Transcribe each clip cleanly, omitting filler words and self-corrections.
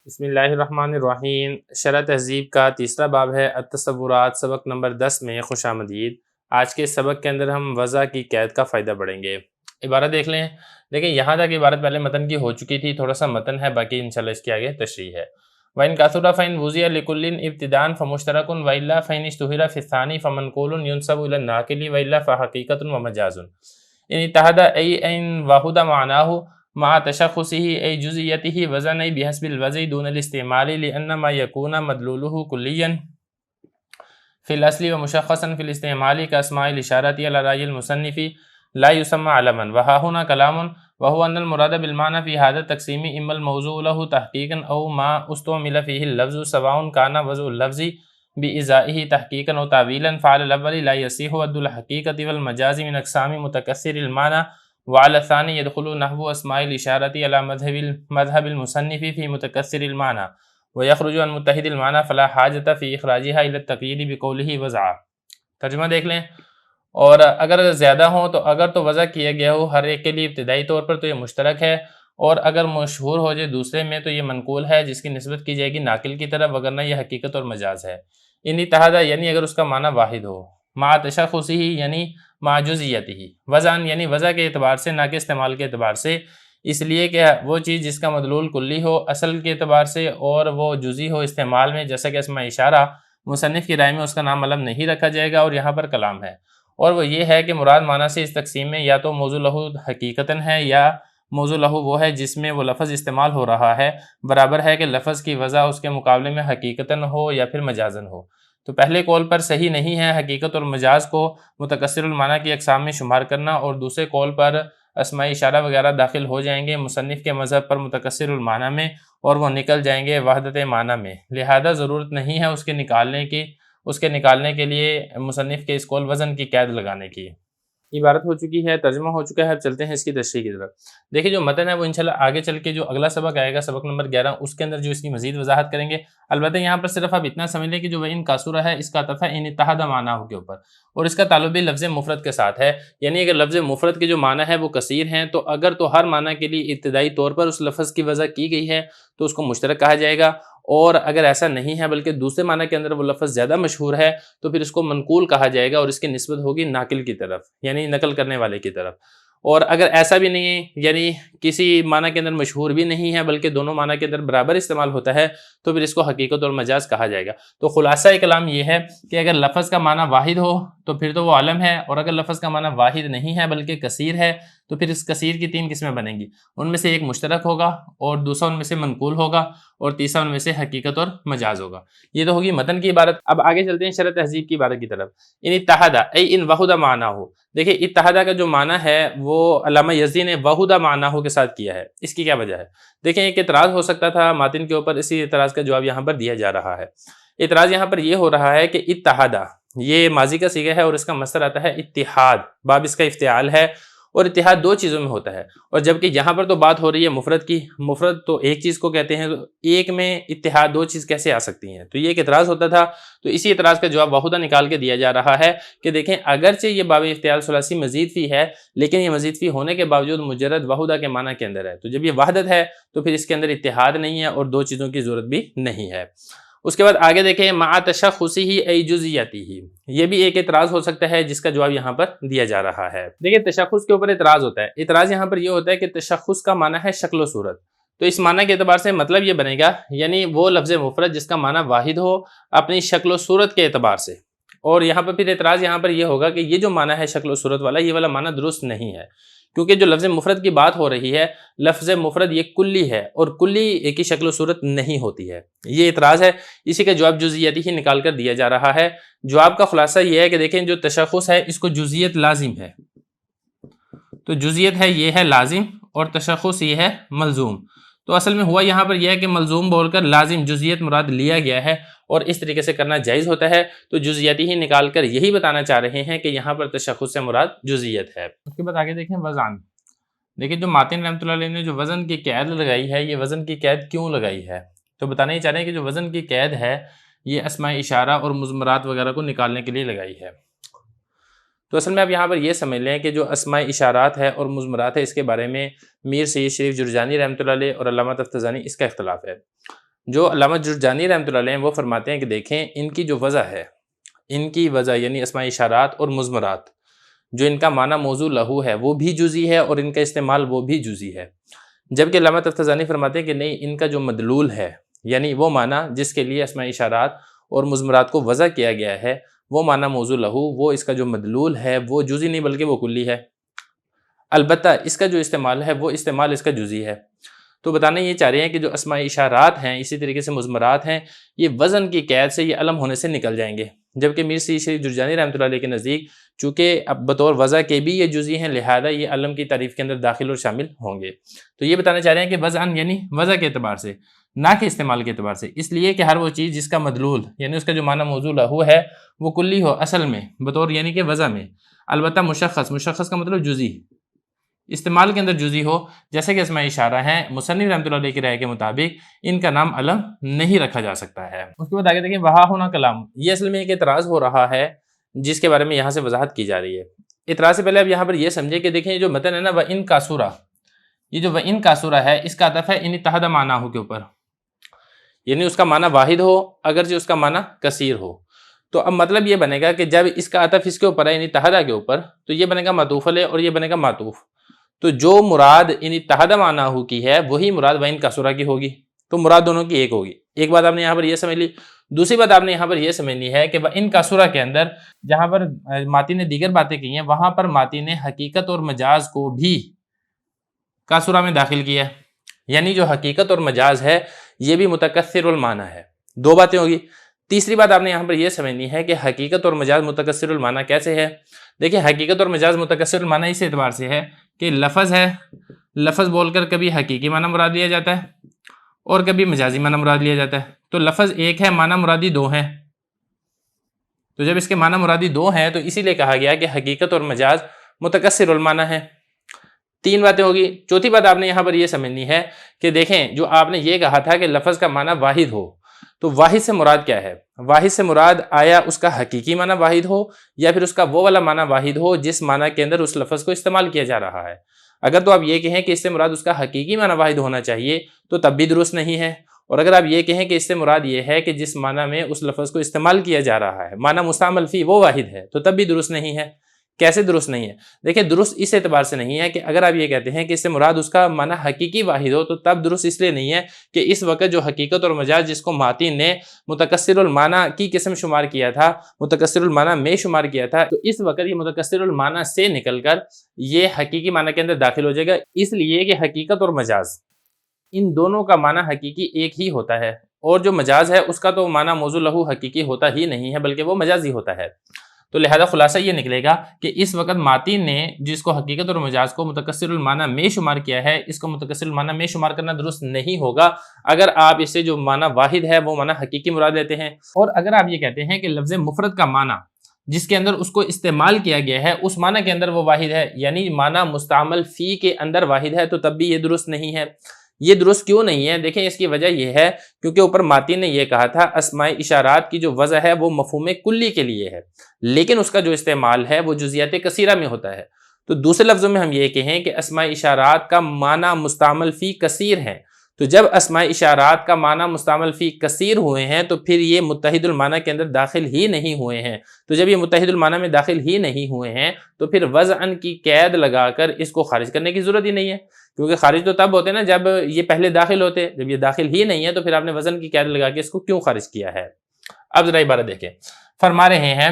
بسم اللہ الرحمن الرحیم۔ شرح تہذیب کا تیسرا باب ہے التصورات، سبق نمبر 10 میں خوش آمدید۔ آج کے سبق کے اندر ہم وضع کی قید کا فائدہ پڑھیں گے۔ عبارت دیکھ لیں۔ دیکھیں یہاں تک عبارت پہلے متن کی ہو چکی تھی، تھوڑا سا متن ہے، باقی انشاءاللہ اس کے آگے تشریح ہے۔ وَإِن كَثُرَ فَإِن وُزِيَ لِكُلٍّ ابْتِدَاءً فَمُشْتَرَكٌ وَإِلَّا فَإِنِ اشْتُهِرَ فِي الثَّانِي فَمَنْقُولٌ يُنْسَبُ إِلَى النَّاقِلِ وَإِلَّا فَحَقِيقَةٌ وَمَجَازٌ إِنِ اتَّحَدَ أَيْ إِنْ وَحُدَ مَعْنَاهُ مع تشخصه أي جزئيته وزن بحسب الوضع دون الاستعمال لأن ما يكون مدلوله كليا في الأصل ومشخصا في الاستعمال كأسماء الإشارة على رأي المصنف لا يسمى علما، وها هنا كلام وهو أن المراد بالمعنى في هذا التقسيم إما الموضوع له تحقيقا أو ما استعمل فيه اللفظ سواء كان وضع اللفظ بإزائه تحقيقا أو تعويلا، فعلى الأول لا يصح ود الحقيقة والمجاز من أقسام متكسر المعنى، وعلى الثاني يدخل نحو اسماء الاشارة على مذهب المصنف في متكسر المعنى ويخرج عن متحد المعنى فلا حاجة في اخراجها الى التقييد بقوله وضع۔ ترجمہ دیکھ لیں۔ اور اگر زیادہ ہوں تو اگر تو وضع کیا گیا ہو ہر ایک کے لیے ابتدائی طور پر تو یہ مشترک ہے، اور اگر مشہور ہو جائے دوسرے میں تو یہ منقول ہے جس کی نسبت کی جائے گی ناقل کی طرف، وگرنہ یہ حقیقت اور مجاز ہے۔ ان اتحادہ یعنی اگر اس کا معنی واحد ہو، مع تشخصہ یعنی مع جزئیتہ، وضعاً یعنی وضع کے اعتبار سے نہ کہ استعمال کے اعتبار سے، اس لیے کہ وہ چیز جس کا مدلول کلی ہو اصل کے اعتبار سے اور وہ جزئی ہو استعمال میں، جیسا کہ اسماء اشارہ، مصنف کی رائے میں اس کا نام علم نہیں رکھا جائے گا، اور یہاں پر کلام ہے، اور وہ یہ ہے کہ مراد معنی سے اس تقسیم میں یا تو موضوع لہو حقیقتاً ہے یا موضوع لہو وہ ہے جس میں وہ لفظ استعمال ہو رہا ہے، برابر ہے کہ لفظ کی وضع اس کے مقابلے میں حقیقتاً ہو یا پھر مجازاً ہو۔ تو پہلے قول پر صحیح نہیں ہے حقیقت اور مجاز کو متکسر المعنی کی اقسام میں شمار کرنا، اور دوسرے قول پر اسماء اشارہ وغیرہ داخل ہو جائیں گے مصنف کے مذہب پر متکسر المعنی میں، اور وہ نکل جائیں گے وحدت معنی میں، لہذا ضرورت نہیں ہے اس کے نکالنے کے لیے مصنف کے اس قول وزن کی قید لگانے کی۔ عبارت ہو چکی ہے، ترجمہ ہو چکا ہے، اب چلتے ہیں اس کی تشریح کی طرف۔ دیکھیں جو متن ہے وہ انشاءاللہ آگے چل کے جو اگلا سبق آئے گا، سبق نمبر 11، اس کے اندر جو اس کی مزید وضاحت کریں گے۔ البتہ یہاں پر صرف آپ اتنا سمجھ لیں کہ جو وَإِن كَثُرَ ہے اس کا عطف ہے ان اتحد معناہ کے اوپر، اور اس کا تعلق بھی لفظ مفرد کے ساتھ ہے، یعنی اگر لفظ مفرد کے جو معنی ہے وہ کثیر ہیں تو اگر تو ہر معنی کے لیے ابتدائی طور پر اس لفظ کی وضع کی گئی ہے تو اس کو مشترک کہا جائے گا، اور اگر ایسا نہیں ہے بلکہ دوسرے معنی کے اندر وہ لفظ زیادہ مشہور ہے تو پھر اس کو منقول کہا جائے گا، اور اس کی نسبت ہوگی ناقل کی طرف یعنی نقل کرنے والے کی طرف۔ اور اگر ایسا بھی نہیں ہے یعنی کسی معنی کے اندر مشہور بھی نہیں ہے بلکہ دونوں معنی کے اندر برابر استعمال ہوتا ہے تو پھر اس کو حقیقت اور مجاز کہا جائے گا۔ تو خلاصہ کلام یہ ہے کہ اگر لفظ کا معنی واحد ہو تو پھر تو وہ علم ہے، اور اگر لفظ کا معنی واحد نہیں ہے بلکہ کثیر ہے تو پھر اس کثیر کی 3 قسمیں بنیں گی، ان میں سے ایک مشترک ہوگا، اور دوسرا ان میں سے منقول ہوگا، اور تیسرا ان میں سے حقیقت اور مجاز ہوگا۔ یہ تو ہوگی متن کی عبارت۔ اب آگے چلتے ہیں شرح تہذیب کی عبارت کی طرف۔ ان اتحدہ ای ان وحدہ معناہ، دیکھیں اتحدہ کا جو معنی ہے وہ علامہ یزدی نے وحدہ معناہ کے ساتھ کیا ہے، اس کی کیا وجہ ہے؟ دیکھیں ایک اعتراض ہو سکتا تھا ماتن کے اوپر، اسی اعتراض کا جواب یہاں پر دیا جا رہا ہے۔ اعتراض یہاں پر یہ ہو رہا ہے کہ اتحدہ یہ ماضی کا صیغہ ہے اور اس کا مصدر آتا ہے اتحاد، باب اس کا افتعال ہے، اور اتحاد 2 چیزوں میں ہوتا ہے، اور جبکہ یہاں پر تو بات ہو رہی ہے مفرد کی، مفرد تو ایک چیز کو کہتے ہیں، تو ایک میں اتحاد 2 چیز کیسے آ سکتی ہیں؟ تو یہ ایک اعتراض ہوتا تھا، تو اسی اعتراض کا جواب وحدہ نکال کے دیا جا رہا ہے کہ دیکھیں اگرچہ یہ باب افتعال ثلاثی مزید فی ہے، لیکن یہ مزید فی ہونے کے باوجود مجرد وحدہ کے معنی کے اندر ہے، تو جب یہ وحدت ہے تو پھر اس کے اندر اتحاد نہیں ہے اور 2 چیزوں کی ضرورت بھی نہیں ہے۔ اس کے بعد آگے دیکھیں مع تشخصہ ای جزئیتہ، یہ بھی ایک اعتراض ہو سکتا ہے جس کا جواب یہاں پر دیا جا رہا ہے۔ دیکھیں تشخص کے اوپر اعتراض ہوتا ہے، اعتراض یہاں پر یہ ہوتا ہے کہ تشخص کا معنی ہے شکل و صورت، تو اس معنی کے اعتبار سے مطلب یہ بنے گا یعنی وہ لفظ مفرد جس کا معنی واحد ہو اپنی شکل و صورت کے اعتبار سے، اور یہاں پر پھر اعتراض یہاں پر یہ ہوگا کہ یہ جو معنی ہے شکل و صورت والا، یہ والا معنی درست نہیں ہے، کیونکہ جو لفظ مفرد کی بات ہو رہی ہے، لفظ مفرد یہ کلی ہے اور کلی ایک ہی شکل و صورت نہیں ہوتی ہے، یہ اعتراض ہے، اسی کا جواب جزئیت ہی نکال کر دیا جا رہا ہے۔ جواب کا خلاصہ یہ ہے کہ دیکھیں جو تشخص ہے اس کو جزئیت لازم ہے، تو جزئیت ہے یہ ہے لازم اور تشخص یہ ہے ملزوم، تو اصل میں ہوا یہاں پر یہ ہے کہ ملزوم بول کر لازم جزئیت مراد لیا گیا ہے، اور اس طریقے سے کرنا جائز ہوتا ہے، تو جزئیت ہی نکال کر یہی بتانا چاہ رہے ہیں کہ یہاں پر تشخص سے مراد جزئیت ہے۔ اس کے بعد آگے دیکھیں وزن۔ دیکھیں جو ماتن رحمۃ اللہ علیہ نے جو وزن کی قید لگائی ہے، یہ وزن کی قید کیوں لگائی ہے؟ تو بتانا ہی چاہ رہے ہیں کہ جو وزن کی قید ہے یہ اسماء اشارہ اور مضمرات وغیرہ کو نکالنے کے لیے لگائی ہے۔ تو اصل میں آپ یہاں پر یہ سمجھ لیں کہ جو اسماء اشارات ہے اور مضمرات ہے اس کے بارے میں میر سید شریف جرجانی رحمۃ اللہ علیہ اور علامہ تفتزانی اس کا اختلاف ہے۔ جو علامہ جرجانی رحمۃ اللہ علیہ ہیں وہ فرماتے ہیں کہ دیکھیں ان کی جو وضع ہے، ان کی وضع یعنی اسماء اشارات اور مضمرات، جو ان کا معنی موضوع لہو ہے وہ بھی جزئی ہے اور ان کا استعمال وہ بھی جزئی ہے، جبکہ علامہ تفتزانی فرماتے ہیں کہ نہیں، ان کا جو مدلول ہے یعنی وہ معنی جس کے لیے اسماء اشارات اور مضمرات کو وضع کیا گیا ہے وہ معنی موضوع لہو، وہ اس کا جو مدلول ہے وہ جزئی نہیں بلکہ وہ کلی ہے، البتہ اس کا جو استعمال ہے وہ استعمال اس کا جزئی ہے۔ تو بتانا یہ چاہ رہے ہیں کہ جو اسماء اشارات ہیں اسی طریقے سے مضمرات ہیں، یہ وزن کی قید سے، یہ علم ہونے سے نکل جائیں گے، جبکہ میر سید شریف جرجانی رحمۃ اللہ علیہ کے نزدیک چونکہ اب بطور وضع کے بھی یہ جزئی ہیں، لہذا یہ علم کی تعریف کے اندر داخل اور شامل ہوں گے۔ تو یہ بتانا چاہ رہے ہیں کہ وضعاً یعنی وضع کے اعتبار سے، نہ کہ استعمال کے اعتبار سے، اس لیے کہ ہر وہ چیز جس کا مدلول یعنی اس کا جو معنی موضوع لہو ہے وہ کلی ہو اصل میں بطور یعنی کہ وضع میں، البتہ مشخص کا مطلب جزئی، استعمال کے اندر جزئی ہو، جیسے کہ اسماء اشارہ ہیں، مصنف رحمۃ اللہ علیہ کی رائے کے مطابق ان کا نام علم نہیں رکھا جا سکتا ہے۔ اس کے بعد آگے دیکھیں وہاں ہونا کلام، یہ اصل میں ایک اعتراض ہو رہا ہے جس کے بارے میں یہاں سے وضاحت کی جا رہی ہے۔ اعتراض سے پہلے اب یہاں پر یہ سمجھے کہ دیکھیں یہ جو متن ہے نا وَإِن کاسورہ، یہ جو وَإِن کاسورہ ہے اس کا عطف ہے ان اتحد معنیٰ کے اوپر، یعنی اس کا معنی واحد ہو اگرچہ اس کا معنی کثیر ہو۔ تو اب مطلب یہ بنے گا کہ جب اس کا عطف اس کے اوپر ہے یعنی اتحدہ کے اوپر، تو یہ بنے گا معطوف علیہ اور یہ بنے گا معطوف، تو جو مراد ان اتحاد معنیٰ کی ہے وہی مراد وَإِن کاسورہ کی ہوگی، تو مراد دونوں کی ایک ہوگی۔ ایک بات آپ نے یہاں پر یہ سمجھ لی۔ دوسری بات آپ نے یہاں پر یہ سمجھنی ہے کہ وَإِن کاسورہ کے اندر جہاں پر ماتی نے دیگر باتیں کی ہیں وہاں پر ماتی نے حقیقت اور مجاز کو بھی کاسورہ میں داخل کیا ہے، یعنی جو حقیقت اور مجاز ہے یہ بھی متکثر المعنی ہے۔ دو باتیں ہوگی۔ تیسری بات آپ نے یہاں پر یہ سمجھنی ہے کہ حقیقت اور مجاز متکثر المعنی کیسے ہے۔ دیکھیں حقیقت اور مجاز متکثر المعنی اس اعتبار سے ہے کہ لفظ ہے، لفظ بول کر کبھی حقیقی معنی مراد لیا جاتا ہے اور کبھی مجازی معنی مراد لیا جاتا ہے۔ تو لفظ ایک ہے، معنی مرادی دو ہیں، تو جب اس کے معنی مرادی دو ہیں تو اسی لیے کہا گیا کہ حقیقت اور مجاز متکثر المعنی ہے۔ تین باتیں ہوگی۔ چوتھی بات آپ نے یہاں پر یہ سمجھنی ہے کہ دیکھیں جو آپ نے یہ کہا تھا کہ لفظ کا معنی واحد ہو، تو واحد سے مراد کیا ہے؟ واحد سے مراد آیا اس کا حقیقی معنی واحد ہو یا پھر اس کا وہ والا معنی واحد ہو جس معنی کے اندر اس لفظ کو استعمال کیا جا رہا ہے۔ اگر تو آپ یہ کہیں کہ اس سے مراد اس کا حقیقی معنی واحد ہونا چاہیے تو تب بھی درست نہیں ہے، اور اگر آپ یہ کہیں کہ اس سے مراد یہ ہے کہ جس معنی میں اس لفظ کو استعمال کیا جا رہا ہے معنی مستعمل فی وہ واحد ہے، تو تب بھی درست نہیں ہے۔ کیسے درست نہیں ہے؟ دیکھیں درست اس اعتبار سے نہیں ہے کہ اگر آپ یہ کہتے ہیں کہ اس سے مراد اس کا معنی حقیقی واحد ہو تو تب درست اس لیے نہیں ہے کہ اس وقت جو حقیقت اور مجاز جس کو ماتی نے متکثر المعنی کی قسم شمار کیا تھا، متکثر المعنی میں شمار کیا تھا، تو اس وقت یہ متکثر المعنی سے نکل کر یہ حقیقی معنی کے اندر داخل ہو جائے گا، اس لیے کہ حقیقت اور مجاز ان دونوں کا معنی حقیقی ایک ہی ہوتا ہے، اور جو مجاز ہے اس کا تو معنی موضوع لہو حقیقی ہوتا ہی نہیں ہے بلکہ وہ مجازی ہوتا ہے۔ تو لہذا خلاصہ یہ نکلے گا کہ اس وقت ماتی نے جس کو حقیقت اور مجاز کو متکثر المعنی میں شمار کیا ہے، اس کو متکثر المعنی میں شمار کرنا درست نہیں ہوگا اگر آپ اس سے جو معنی واحد ہے وہ معنی حقیقی مراد لیتے ہیں، اور اگر آپ یہ کہتے ہیں کہ لفظ مفرد کا معنی جس کے اندر اس کو استعمال کیا گیا ہے اس معنی کے اندر وہ واحد ہے، یعنی معنی مستعمل فی کے اندر واحد ہے، تو تب بھی یہ درست نہیں ہے۔ یہ درست کیوں نہیں ہے؟ دیکھیں اس کی وجہ یہ ہے کیونکہ اوپر ماتی نے یہ کہا تھا اسماء اشارات کی جو وضع ہے وہ مفہوم کلی کے لیے ہے، لیکن اس کا جو استعمال ہے وہ جزیات کثیرہ میں ہوتا ہے۔ تو دوسرے لفظوں میں ہم یہ کہیں کہ اسماء اشارات کا معنی مستعمل فی کثیر ہے، تو جب اسماء اشارات کا معنی مستعمل فی کثیر ہوئے ہیں تو پھر یہ متحد المعنی کے اندر داخل ہی نہیں ہوئے ہیں، تو جب یہ متحد المعنی میں داخل ہی نہیں ہوئے ہیں تو پھر وضعاً کی قید لگا کر اس کو خارج کرنے کی ضرورت ہی نہیں ہے، کیونکہ خارج تو تب ہوتے نا جب یہ پہلے داخل ہوتے، جب یہ داخل ہی نہیں ہے تو پھر آپ نے وزن کی قید لگا کے اس کو کیوں خارج کیا ہے۔ اب ذرا عبارت دیکھیں، فرما رہے ہیں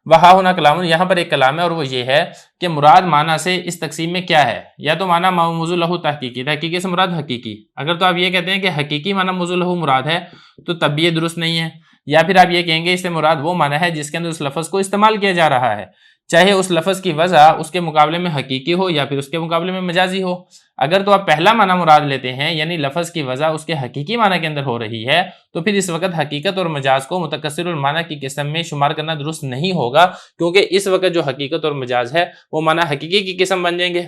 وہاں ہونا کلام، یہاں پر ایک کلام ہے اور وہ یہ ہے کہ مراد معنی سے اس تقسیم میں کیا ہے، یا تو معنی موضوع لہو تحقیقی، تحقیقی سے مراد حقیقی، اگر تو آپ یہ کہتے ہیں کہ حقیقی معنی موضوع لہو مراد ہے تو تب بھی یہ درست نہیں ہے، یا پھر آپ یہ کہیں گے اس سے مراد وہ معنی ہے جس کے اندر اس لفظ کو استعمال کیا جا رہا ہے، چاہے اس لفظ کی وضع اس کے مقابلے میں حقیقی ہو یا پھر اس کے مقابلے میں مجازی ہو۔ اگر تو آپ پہلا معنی مراد لیتے ہیں یعنی لفظ کی وضع اس کے حقیقی معنی کے اندر ہو رہی ہے تو پھر اس وقت حقیقت اور مجاز کو متکثر المعنی کی قسم میں شمار کرنا درست نہیں ہوگا، کیونکہ اس وقت جو حقیقت اور مجاز ہے وہ معنی حقیقی کی قسم بن جائیں گے،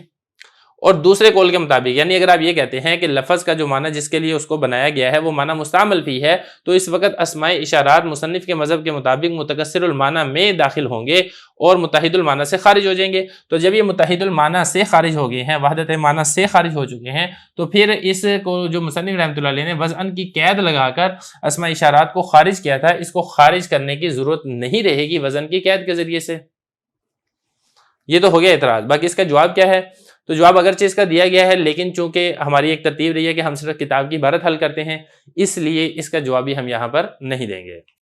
اور دوسرے قول کے مطابق یعنی اگر آپ یہ کہتے ہیں کہ لفظ کا جو معنی جس کے لیے اس کو بنایا گیا ہے وہ معنی مستعمل فی ہے، تو اس وقت اسماء اشارات مصنف کے مذہب کے مطابق متکثر المعنی میں داخل ہوں گے اور متحد المعنی سے خارج ہو جائیں گے۔ تو جب یہ متحد المعنی سے خارج ہو گئے ہیں، وحدت معنی سے خارج ہو چکے ہیں، تو پھر اس کو جو مصنف رحمۃ اللہ علیہ نے وضعن کی قید لگا کر اسماء اشارات کو خارج کیا تھا، اس کو خارج کرنے کی ضرورت نہیں رہے گی وزن کی قید کے ذریعے سے۔ یہ تو ہو گیا اعتراض۔ باقی اس کا جواب کیا ہے؟ تو جواب اگرچہ اس کا دیا گیا ہے، لیکن چونکہ ہماری ایک ترتیب رہی ہے کہ ہم صرف کتاب کی عبارت حل کرتے ہیں، اس لیے اس کا جواب بھی ہم یہاں پر نہیں دیں گے۔